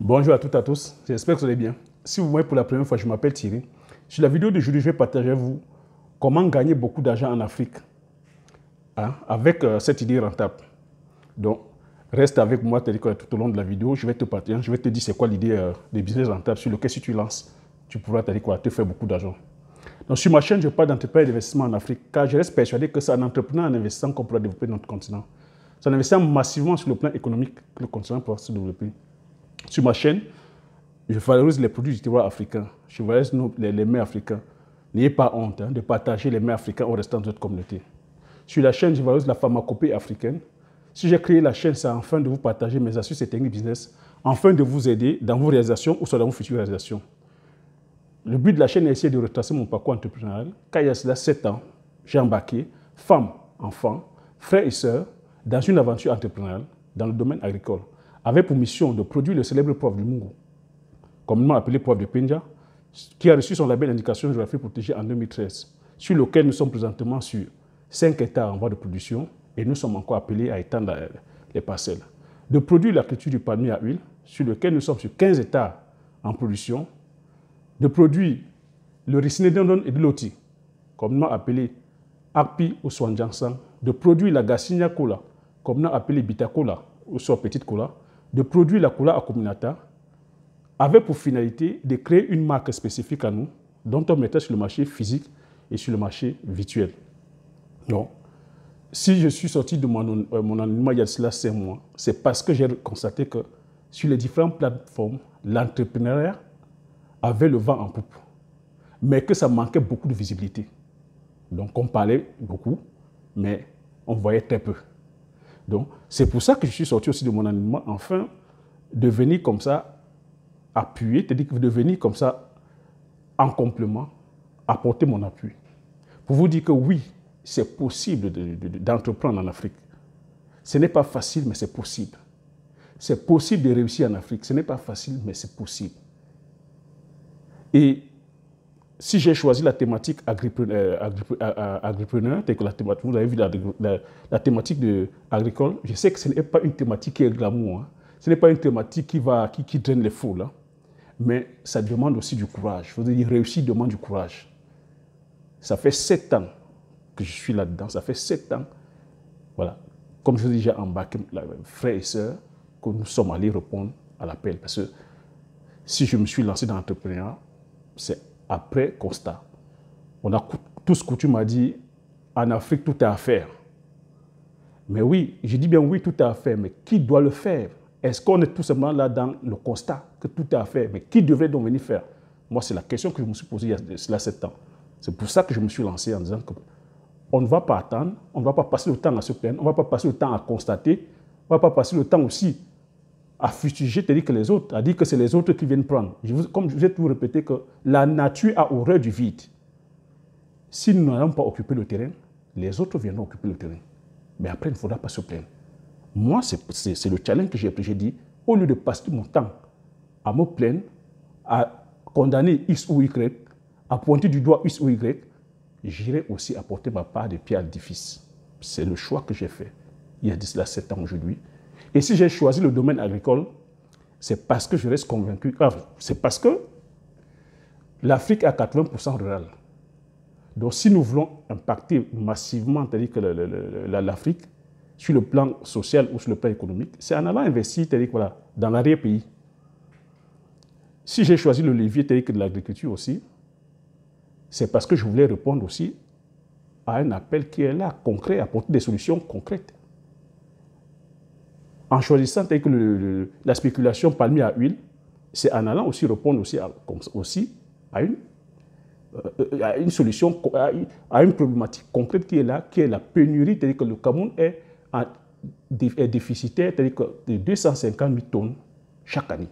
Bonjour à toutes et à tous, j'espère que vous allez bien. Si vous voyez pour la première fois, je m'appelle Thierry. Sur la vidéo d'aujourd'hui, je vais partager avec vous comment gagner beaucoup d'argent en Afrique avec cette idée rentable. Donc, reste avec moi tout au long de la vidéo, je vais te partager, je vais te dire c'est quoi l'idée des business rentables sur lequel si tu lances, tu pourras te faire beaucoup d'argent. Donc, sur ma chaîne, je parle d'entrepreneuriat et d'investissement en Afrique car je reste persuadé que c'est en entreprenant, en investissant qu'on pourra développer notre continent. C'est en investissant massivement sur le plan économique que le continent pourra se développer. Sur ma chaîne, je valorise les produits du terroir africain. Je valorise les mets africains. N'ayez pas honte de partager les mets africains au restant de votre communauté. Sur la chaîne, je valorise la pharmacopée africaine. Si j'ai créé la chaîne, c'est afin de vous partager mes astuces et techniques business, afin de vous aider dans vos réalisations ou soit dans vos futures réalisations. Le but de la chaîne est d'essayer de retracer mon parcours entrepreneurial. Car il y a cela 7 ans, j'ai embarqué femmes, enfants, frères et sœurs dans une aventure entrepreneuriale dans le domaine agricole, avec pour mission de produire le célèbre poivre du Mungu, communément appelé poivre de Penja, qui a reçu son label d'indication géographique protégée en 2013, sur lequel nous sommes présentement sur 5 hectares en voie de production et nous sommes encore appelés à étendre les parcelles. De produire la culture du palmier à huile, sur lequel nous sommes sur 15 hectares en production. De produire le ricinidondon et de l'oti, communément appelé Akpi ou Swanjansang. De produire la Gassinia Cola, communément appelée Bita Cola ou soit Petite Cola. De produire la Cola Akominata, avec pour finalité de créer une marque spécifique à nous, dont on mettait sur le marché physique et sur le marché virtuel. Donc, si je suis sorti de mon anonymat il y a cela 5 mois, c'est parce que j'ai constaté que sur les différentes plateformes, l'entrepreneuriat avait le vent en poupe, mais que ça manquait beaucoup de visibilité. Donc, on parlait beaucoup, mais on voyait très peu. Donc, c'est pour ça que je suis sorti aussi de mon anonymat, enfin, de venir comme ça appuyer, c'est-à-dire de venir comme ça en complément, apporter mon appui. Pour vous dire que oui, c'est possible d'entreprendre en Afrique. Ce n'est pas facile, mais c'est possible. C'est possible de réussir en Afrique. Ce n'est pas facile, mais c'est possible. Et si j'ai choisi la thématique agripreneur, vous avez vu la thématique agricole, je sais que ce n'est pas une thématique qui est glamour. Ce n'est pas une thématique qui draine les foules. Mais ça demande aussi du courage. Je veux dire, réussir demande du courage. Ça fait 7 ans que je suis là-dedans. Ça fait 7 ans, voilà, comme je vous dis, j'ai embarqué frères et sœurs, que nous sommes allés répondre à l'appel. Parce que si je me suis lancé dans l'entrepreneuriat, c'est après constat. On a tous coutume à dire, en Afrique, tout est à faire. Mais oui, je dis bien oui, tout est à faire, mais qui doit le faire? Est-ce qu'on est tout simplement là dans le constat que tout est à faire? Mais qui devrait donc venir faire? Moi, c'est la question que je me suis posée il y a 7 ans. C'est pour ça que je me suis lancé en disant qu'on ne va pas attendre, on ne va pas passer le temps à se plaindre, on ne va pas passer le temps à constater, on ne va pas passer le temps aussi à fustiger, c'est-à-dire que les autres, à dire que c'est les autres qui viennent prendre. Comme je vous ai toujours répété que la nature a horreur du vide. Si nous n'allons pas occuper le terrain, les autres viendront occuper le terrain. Mais après, il ne faudra pas se plaindre. Moi, c'est le challenge que j'ai pris. J'ai dit, au lieu de passer mon temps à me plaindre, à condamner X ou Y, à pointer du doigt X ou Y, j'irai aussi apporter ma part de pierre à l'édifice. C'est le choix que j'ai fait il y a de cela 7 ans aujourd'hui. Et si j'ai choisi le domaine agricole, c'est parce que je reste convaincu. C'est parce que l'Afrique a 80% rural. Donc si nous voulons impacter massivement l'Afrique, sur le plan social ou sur le plan économique, c'est en allant investir voilà, dans l'arrière-pays. Si j'ai choisi le levier de l'agriculture aussi, c'est parce que je voulais répondre aussi à un appel qui est là, concret, apporter des solutions concrètes. En choisissant la spéculation palmier à huile, c'est en allant aussi répondre aussi à une solution, à une problématique concrète qui est là, qui est la pénurie, c'est-à-dire que le Cameroun est déficitaire, c'est-à-dire de 250 000 tonnes chaque année.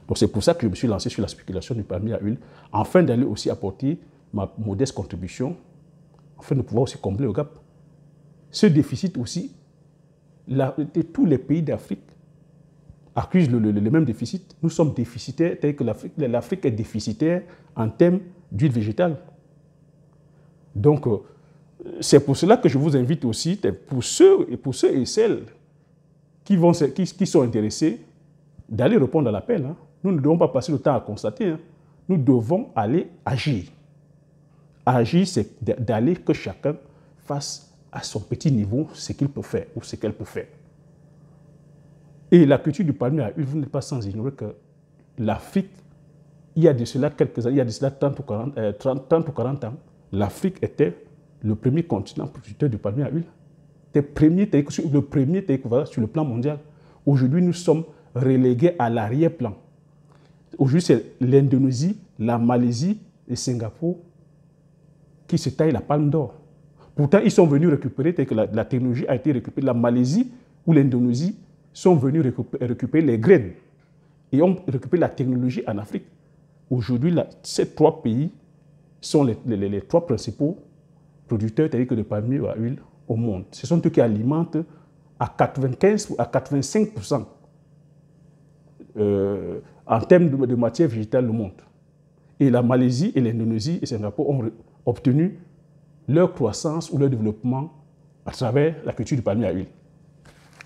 Donc c'est pour ça que je me suis lancé sur la spéculation du palmier à huile, afin d'aller aussi apporter ma modeste contribution, afin de pouvoir aussi combler le gap. Ce déficit aussi, tous les pays d'Afrique accusent le même déficit. Nous sommes déficitaires, c'est-à-dire que l'Afrique est déficitaire en termes d'huile végétale. Donc, c'est pour cela que je vous invite aussi, pour ceux et celles qui sont intéressés, d'aller répondre à l'appel. Hein. Nous ne devons pas passer le temps à constater. Hein. Nous devons aller agir. Agir, c'est d'aller que chacun fasse à son petit niveau ce qu'il peut faire ou ce qu'elle peut faire. Et la culture du palmier à huile, vous n'êtes pas sans ignorer que l'Afrique, il y a de cela quelques années, il y a de cela 30 ou 40 ans, l'Afrique était le premier continent producteur du palmier à huile. Le premier sur le plan mondial. Aujourd'hui, nous sommes relégués à l'arrière-plan. Aujourd'hui, c'est l'Indonésie, la Malaisie et Singapour qui se taillent la palme d'or. Pourtant, ils sont venus récupérer, que la technologie a été récupérée. La Malaisie ou l'Indonésie sont venus récupérer les graines et ont récupéré la technologie en Afrique. Aujourd'hui, ces trois pays sont les trois principaux producteurs de palmier à huile au monde. Ce sont eux qui alimentent à 95 ou à 85% en termes de matière végétale le monde. Et la Malaisie et l'Indonésie et Singapour ont obtenu leur croissance ou leur développement à travers la culture du palmier à huile.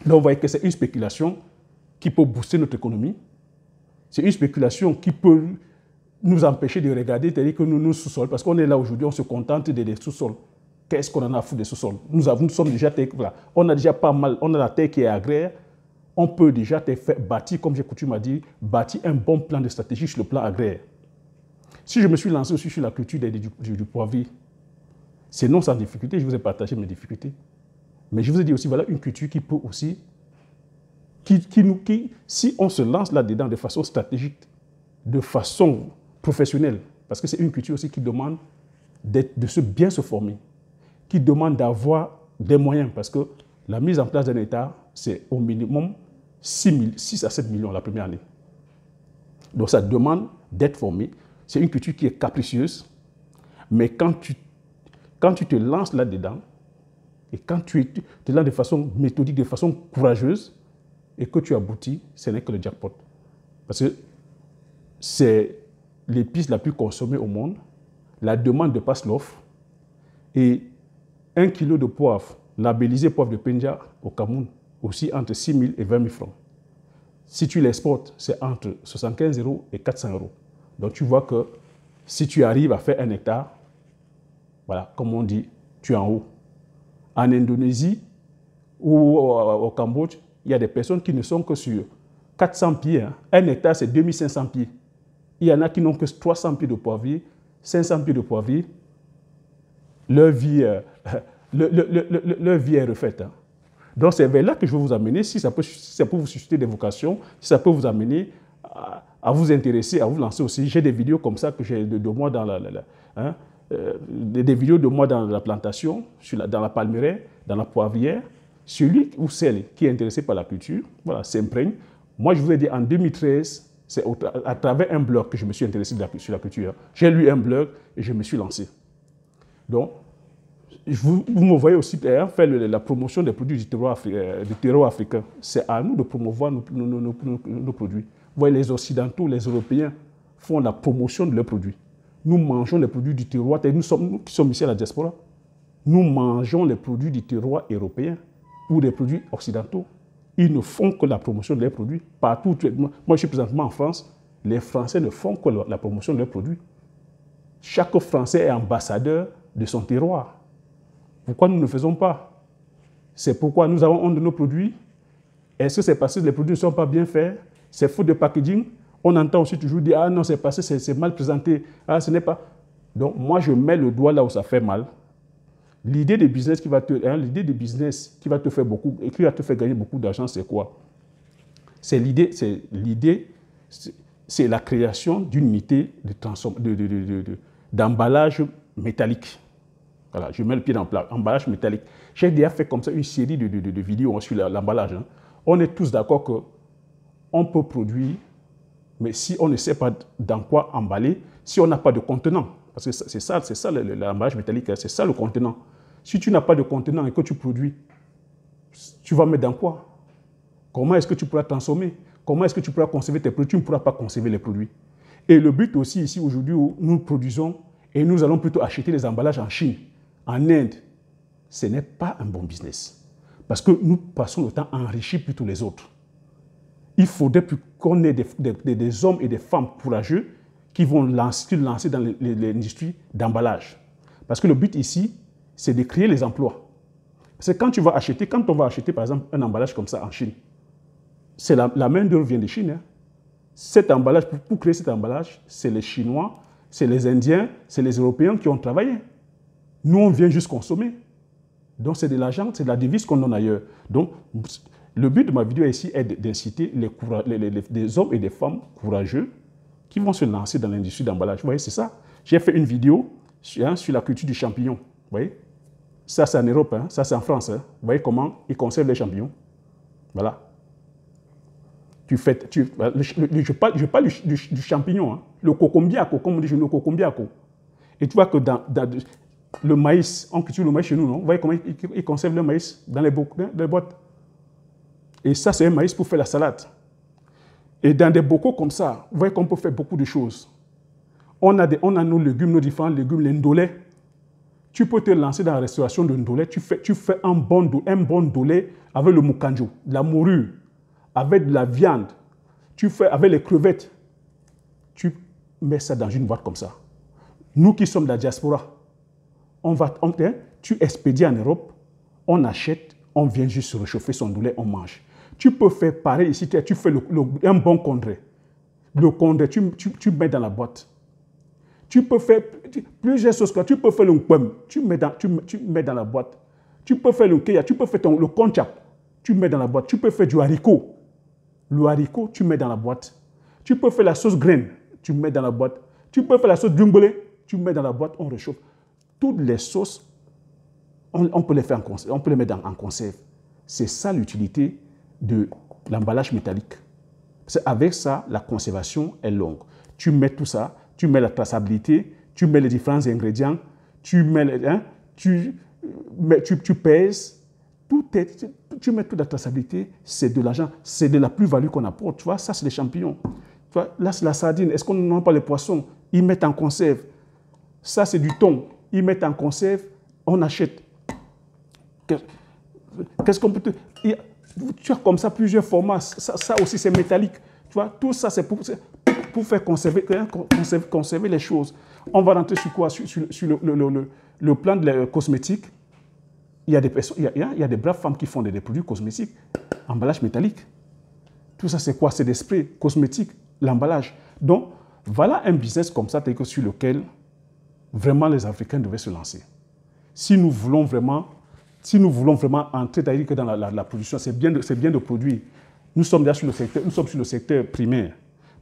Donc, vous voyez que c'est une spéculation qui peut booster notre économie. C'est une spéculation qui peut nous empêcher de regarder, c'est-à-dire que nous sous-sols, parce qu'on est là aujourd'hui, on se contente des sous-sols. Qu'est-ce qu'on en a à foutre des sous-sols? Nous sommes déjà, voilà, on a déjà pas mal, on a la terre qui est agraire, on peut déjà bâtir, comme j'ai coutume à dire, bâtir un bon plan de stratégie sur le plan agraire. Si je me suis lancé aussi sur la culture du poivrier, c'est non sans difficulté, je vous ai partagé mes difficultés. Mais je vous ai dit aussi, voilà une culture qui peut aussi, si on se lance là-dedans de façon stratégique, de façon professionnelle, parce que c'est une culture aussi qui demande bien se former, qui demande d'avoir des moyens, parce que la mise en place d'un État, c'est au minimum 6 à 7 millions la première année. Donc ça demande d'être formé. C'est une culture qui est capricieuse, mais quand tu te lances là-dedans, et quand tu te lances de façon méthodique, de façon courageuse, et que tu aboutis, ce n'est que le jackpot. Parce que c'est l'épice la plus consommée au monde, la demande dépasse l'offre, et 1 kilo de poivre, labellisé poivre de Penja au Cameroun, aussi entre 6 000 et 20 000 francs. Si tu l'exportes, c'est entre 75 € et 400 €. Donc tu vois que si tu arrives à faire 1 hectare, voilà, comme on dit, tu es en haut. En Indonésie ou au Cambodge, il y a des personnes qui ne sont que sur 400 pieds. Hein. 1 hectare, c'est 2500 pieds. Il y en a qui n'ont que 300 pieds de poivrier, 500 pieds de poivrier. Leur vie est refaite. Hein. Donc c'est vers là que je veux vous amener, si ça peut vous susciter des vocations, si ça peut vous amener à vous intéresser, à vous lancer aussi. J'ai des vidéos comme ça que j'ai de moi dans des vidéos de moi dans la plantation, dans la palmeraie, dans la poivrière. Celui ou celle qui est intéressé par la culture, voilà, s'imprègne. Moi, je vous ai dit, en 2013, c'est à travers un blog que je me suis intéressé sur la culture. J'ai lu un blog et je me suis lancé. Donc, vous me voyez aussi faire la promotion des produits du terroir africain. C'est à nous de promouvoir nos produits. Vous voyez, les Occidentaux, les Européens font la promotion de leurs produits. Nous mangeons les produits du terroir, nous qui sommes ici à la diaspora, nous mangeons les produits du terroir européen ou des produits occidentaux. Ils ne font que la promotion de leurs produits. Partout, moi je suis présentement en France, les Français ne font que la promotion de leurs produits. Chaque Français est ambassadeur de son terroir. Pourquoi nous ne le faisons pas? C'est pourquoi nous avons honte de nos produits. Est-ce que c'est parce que les produits ne sont pas bien faits? C'est faute de packaging? On entend aussi toujours dire « Ah non, c'est parce que c'est mal présenté. Ah, ce n'est pas... » Donc, moi, je mets le doigt là où ça fait mal. L'idée de business qui va te faire beaucoup, et qui va te faire gagner beaucoup d'argent, c'est quoi? C'est la création d'une unité d'emballage métallique. Voilà, je mets le pied dans le plat, emballage métallique. J'ai déjà fait comme ça une série de vidéos sur l'emballage. Hein. On est tous d'accord qu'on peut produire, mais si on ne sait pas dans quoi emballer, si on n'a pas de contenant, parce que c'est ça l'emballage métallique, c'est ça le contenant. Si tu n'as pas de contenant et que tu produis, tu vas mettre dans quoi? Comment est-ce que tu pourras transformer? Comment est-ce que tu pourras conserver tes produits? Tu ne pourras pas conserver les produits. Et le but aussi ici aujourd'hui où nous produisons et nous allons plutôt acheter les emballages en Chine, en Inde, ce n'est pas un bon business. Parce que nous passons le temps à enrichir plutôt les autres. il faudrait qu'on ait des hommes et des femmes courageux qui vont lancer dans l'industrie d'emballage. Parce que le but ici, c'est de créer les emplois. C'est quand on va acheter par exemple un emballage comme ça en Chine, c'est la main-d'œuvre vient de Chine. Hein. Cet emballage, pour créer cet emballage, c'est les Chinois, c'est les Indiens, c'est les Européens qui ont travaillé. Nous, on vient juste consommer. Donc, c'est de l'argent, c'est de la devise qu'on donne ailleurs. Donc, le but de ma vidéo ici est d'inciter des hommes et des femmes courageux qui vont se lancer dans l'industrie d'emballage. Vous voyez, c'est ça. J'ai fait une vidéo sur la culture du champignon. Vous voyez, ça, c'est en Europe, hein, ça, c'est en France. Hein. Vous voyez comment ils conservent les champignons. Voilà. Je parle du champignon, hein. Le cocombiaco, comme on dit, le cocombiaco. Et tu vois que dans le maïs, on cultive le maïs chez nous, non? Vous voyez comment ils conservent le maïs dans les boîtes. Et ça, c'est un maïs pour faire la salade. Et dans des bocaux comme ça, vous voyez qu'on peut faire beaucoup de choses. On a nos légumes, nos différents légumes, les ndolés. Tu peux te lancer dans la restauration de ndolé. Tu fais un bon ndolé avec le mukanjo, de la morue, avec de la viande. Tu fais avec les crevettes. Tu mets ça dans une boîte comme ça. Nous qui sommes de la diaspora, tu expédies en Europe, on achète, on vient juste se réchauffer son ndolé, on mange. Tu peux faire pareil ici, tu fais un bon condré. Le condré, tu mets dans la boîte. Tu peux faire plusieurs choses. Tu peux faire le pomme, tu mets dans la boîte. Tu peux faire le kéya, tu peux faire le konchap, tu mets dans la boîte. Tu peux faire du haricot. Le haricot, tu mets dans la boîte. Tu peux faire la sauce graine, tu mets dans la boîte. Tu peux faire la sauce djungolé, tu mets dans la boîte, on réchauffe. Toutes les sauces, on peut les faire en conserve, on peut les mettre en conserve. C'est ça l'utilité de l'emballage métallique. Avec ça, la conservation est longue. Tu mets tout ça, tu mets la traçabilité, tu mets les différents ingrédients, tu pèses, tu mets toute la traçabilité, c'est de l'argent, c'est de la plus-value qu'on apporte. Tu vois, ça, c'est les champignons. Tu vois, là, c'est la sardine. Est-ce qu'on n'a pas les poissons? Ils mettent en conserve. Ça, c'est du thon. Ils mettent en conserve, on achète. Qu'est-ce qu'on peut te... Tu as comme ça plusieurs formats. Ça aussi, c'est métallique. Tu vois, tout ça, c'est pour faire conserver les choses. On va rentrer sur quoi? Sur le plan de la cosmétique. Il y a des braves femmes qui font des produits cosmétiques, emballage métallique. Tout ça, c'est quoi? C'est des sprays cosmétiques, l'emballage. Donc, voilà un business comme ça, sur lequel vraiment les Africains devaient se lancer. Si nous voulons vraiment entrer dans la production, c'est bien de produire. Nous sommes déjà sur le secteur primaire.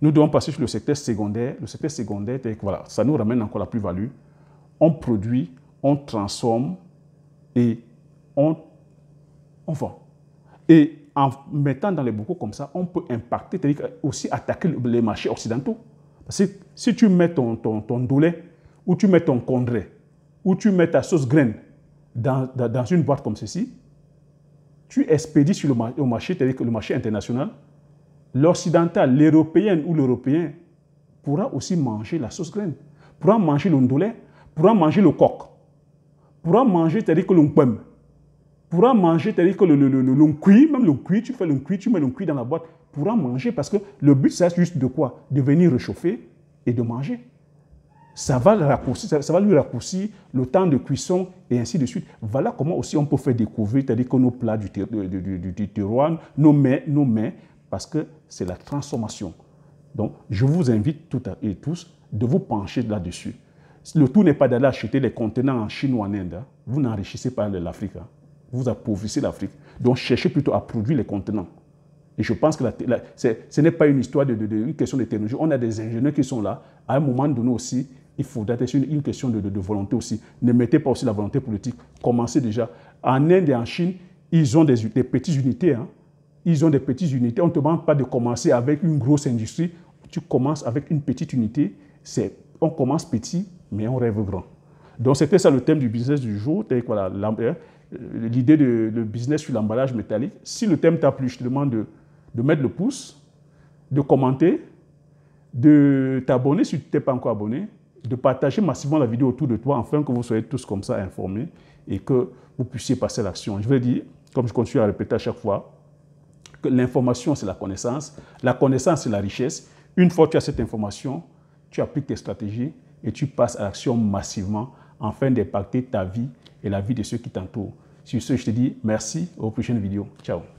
Nous devons passer sur le secteur secondaire. Le secteur secondaire, voilà, ça nous ramène encore la plus-value. On produit, on transforme et on vend. Et en mettant dans les bocaux comme ça, on peut impacter, c'est-à-dire aussi attaquer les marchés occidentaux. Parce que si tu mets ton ndolé, ou tu mets ton condré, ou tu mets ta sauce graine dans une boîte comme ceci, tu expédies sur le marché, c'est-à-dire que le marché international, l'occidental, l'européenne ou l'européen pourra aussi manger la sauce graine, pourra manger le ndolé, pourra manger le coq, pourra manger, c'est-à-dire que le pomme, pourra manger, c'est-à-dire que le cuit, même le cuit, tu fais le cuit, tu mets le cuit dans la boîte, pourra manger parce que le but, c'est juste de quoi? De venir réchauffer et de manger. Ça va lui raccourcir le temps de cuisson et ainsi de suite. Voilà comment aussi on peut faire découvrir, c'est-à-dire que nos plats du terroir, nos mets, parce que c'est la transformation. Donc, je vous invite toutes et tous de vous pencher là-dessus. Le tout n'est pas d'aller acheter les contenants en Chine ou en Inde. Hein. Vous n'enrichissez pas l'Afrique. Hein. Vous appauvrissez l'Afrique. Donc, cherchez plutôt à produire les contenants. Et je pense que ce n'est pas une histoire une question de technologie. On a des ingénieurs qui sont là. À un moment donné aussi, il faudra être une question de volonté aussi. Ne mettez pas aussi la volonté politique. Commencez déjà. En Inde et en Chine, ils ont des petites unités. Hein. Ils ont des petites unités. On ne te demande pas de commencer avec une grosse industrie. Tu commences avec une petite unité. On commence petit, mais on rêve grand. Donc, c'était ça le thème du business du jour. Voilà, l'idée de business sur l'emballage métallique. Si le thème t'a plu, je te demande de mettre le pouce, de commenter, de t'abonner si tu n'es pas encore abonné, de partager massivement la vidéo autour de toi, afin que vous soyez tous comme ça informés et que vous puissiez passer à l'action. Je vais dire, comme je continue à répéter à chaque fois, que l'information, c'est la connaissance c'est la richesse. Une fois que tu as cette information, tu appliques tes stratégies et tu passes à l'action massivement afin d'impacter ta vie et la vie de ceux qui t'entourent. Sur ce, je te dis merci, aux prochaines vidéos. Ciao.